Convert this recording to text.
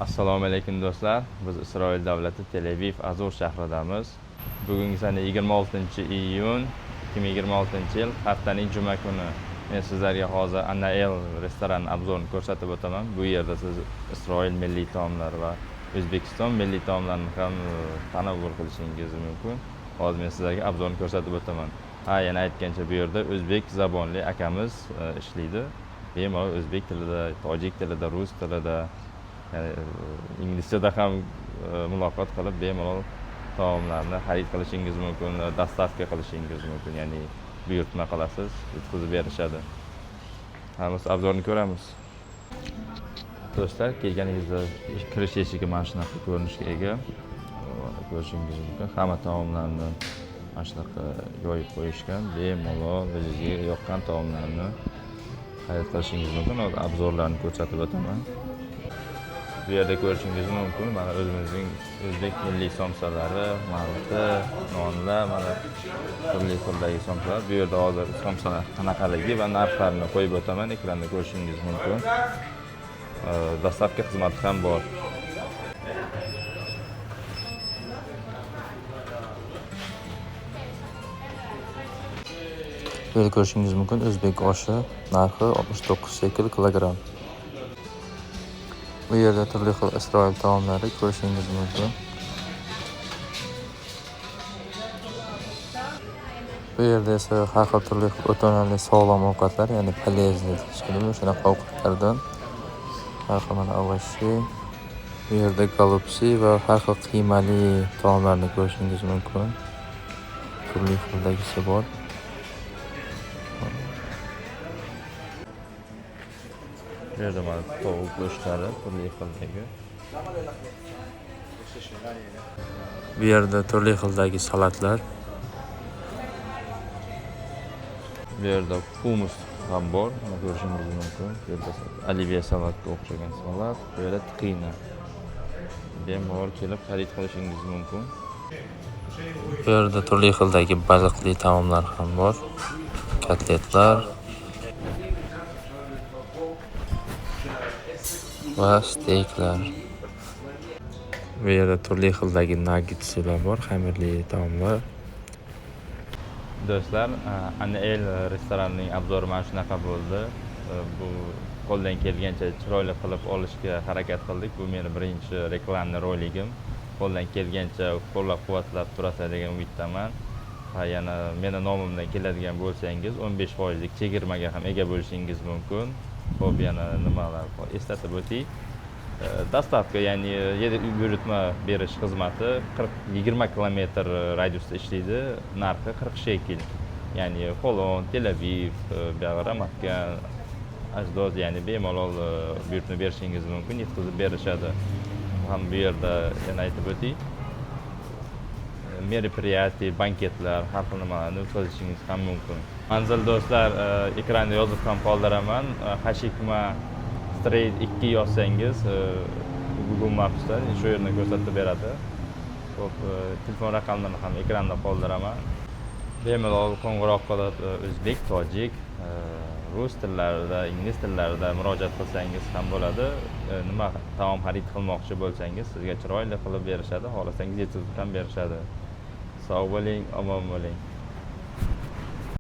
Assalomu alaykum do'stlar. Biz Isroil davlati Tel Aviv Azur shahridamiz. Bugungi sana 26-iyun 2026-yil haftaning juma kuni. Men sizlarga hozir Anael restoran obzorini ko'rsatib o'taman. Bu yerda siz Isroil milliy taomlari va O'zbekiston milliy taomlarini ham tanovvul qilishingiz mumkin. Hozir men sizlarga obzorni ko'rsatib o'taman. Yana aytgancha bu yerda o'zbek zabonli akamiz ishlaydi. Bemalol o'zbek tilida, tojik tilida, rus tilida, inglizchada ham muloqot qilib bemalol taomlarni xarid qilishingiz mumkin, dostavka qilishingiz mumkin. Ya'ni buyurtma qilasiz, yetkazib berishadi. Hammasi obzorni ko'ramiz. Do'stlar, kelganingizda kirish eshigi mana shunaqa ko'rinishga ega. Ko'rishingiz mumkin. Hamma taomlarni mana shunaqa yoyib qo'yishgan. Bemalol o'zingizga yoqqan taomlarni xarid qilishingiz mumkin. Hozir obzorlarni ko'rsatib o'taman. Bu yerda ko'rishingiz mumkin. Mana o'zimizning o'zbek milliy somsalari, manti, nonlar, mana turli xildagi somsalar. Bu yerda hozir somsalar qanaqaligi va narxlarini qo'yib o'taman. Ekranda ko'rishingiz mumkin. Dostavka xizmati ham bor. Bu yerda ko'rishingiz mumkin. O'zbek oshi narxi 69 shekel kilogramm. Bu yerda turli xil Isroil taomlari ko'rishingiz mumkin. Bu yerda esa har xil turli xil o'ta-unumli sog'lom ovqatlar, ya'ni polezniy deyishadimi, shunaqa ovqatlardan har xil mana ovощи, bu yerda golubsi va har xil qiymali taomlarni ko'rishingiz mumkin. Turli xildagisi bor. Bu yerda mana tovuq go'shtlari turli xildagi. Bu yerda turli xildagi salatlar. Bu yerda humus ham bor, ko'rishingiz mumkin. Bu yerda oliviya salatga o'xshagan salat, bu yerda tqina. Bemalol kelib xarid qilishingiz mumkin. Bu yerda turli xildagi baliqli taomlar ham bor. Kotletlar va steyklar. Bu yerda turli xildagi nagetslar bor, xamirli taomlar. Do'stlar, Anael restoranining obzori mana shunaqa bo'ldi. Bu qo'ldan kelgancha chiroyli qilib olishga harakat qildik. Bu meni birinchi reklamni roligim. Qo'ldan kelgancha qo'llab-quvvatlab turasiz degan umiddaman. Yana meni nomimdan keladigan bo'lsangiz 15% lik chegirmaga ham ega bo'lishingiz mumkin. Xo'p, yana nimalar eslatib o'tay. Dostavka, ya'ni buyurtma berish xizmati 20 kilometr radiusda ishlaydi. Narxi 40 shekel. Ya'ni Xolon, Tel Aviv, Ramatgan, Ashdod, ya'ni bemalol buyurtma berishingiz mumkin, yetkazib berishadi. Ham bu yerda yana aytib o'tay. Meropриятие, banketlar, har xil nimalarni o'tkazishingiz ham mumkin. Manzil do'stlar, ekranda yozib ham qoldiraman. Hashikma Street 2 yozsangiz Google Maps'da shu yerni ko'rsatib beradi. Xo'p, telefon raqamlarini ham ekranda qoldiraman. Bemalol qo'ng'iroq qilib o'zbek, tojik, rus tillarida, ingliz tillarida murojaat qilsangiz ham bo'ladi. Nima taom xarid qilmoqchi bo'lsangiz sizga chiroyli qilib berishadi, xohlasangiz yetkazib ham berishadi. Sog' bo'ling, omon bo'ling.